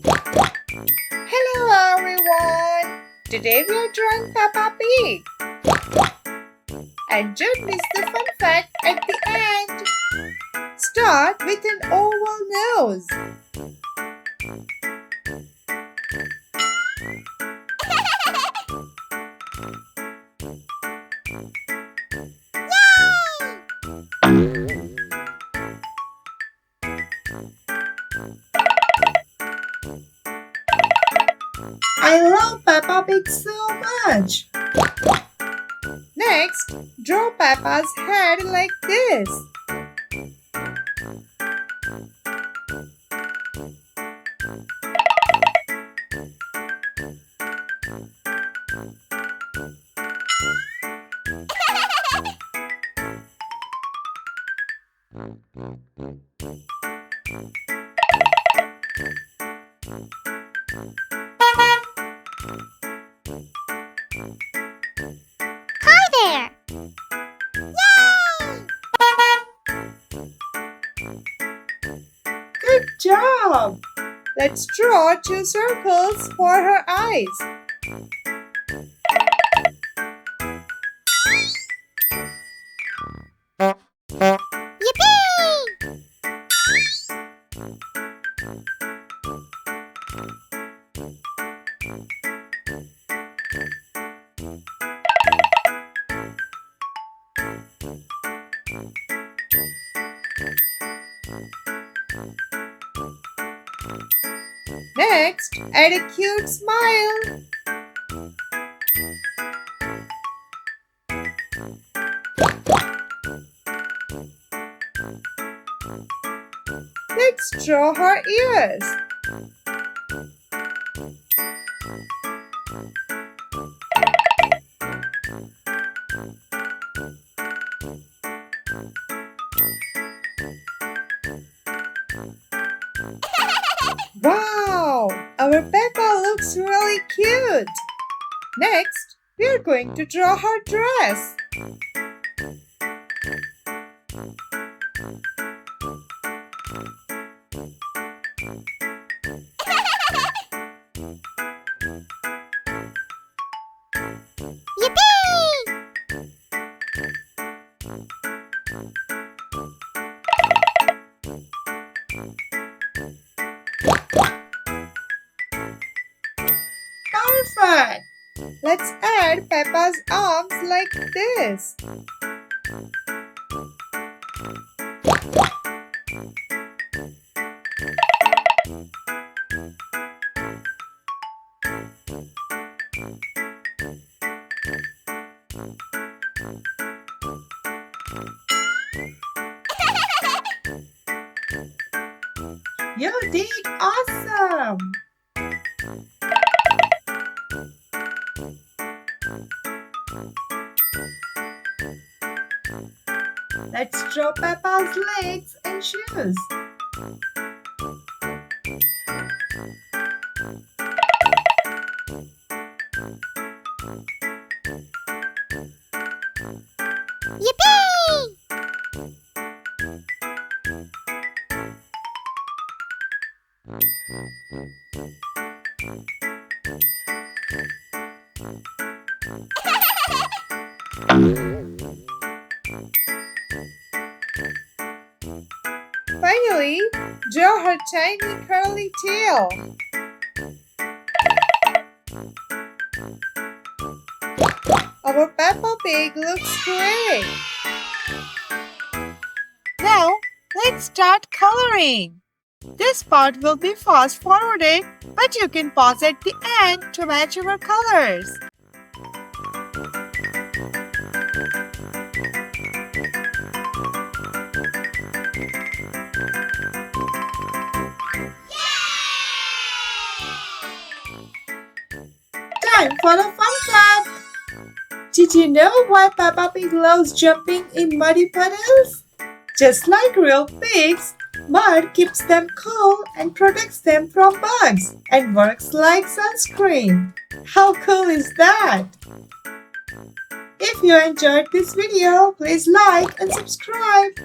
Hello everyone! Today we are drawing Peppa Pig. And don't miss the fun fact at the end. Start with an oval nose. I love Peppa Pig so much. Next, draw Peppa's head like this. Hi there! Yay! Good job! Let's draw 2 circles for her eyes. Yippee! Next, add a cute smile. Let's draw her ears. Wow! Our Peppa looks really cute. Next, we are going to draw her dress. Yippee! Perfect! Let's add Peppa's arms like this. You did awesome! Let's draw Peppa's legs and shoes. Yippee! Finally, draw her tiny curly tail. Our Peppa Pig looks great. Now, let's start coloring. This part will be fast forwarded, but you can pause at the end to match our colors. Time for the fun fact! Did you know why Peppa Pig loves jumping in muddy puddles? Just like real pigs, mud keeps them cool and protects them from bugs and works like sunscreen. How cool is that? If you enjoyed this video, please like and subscribe.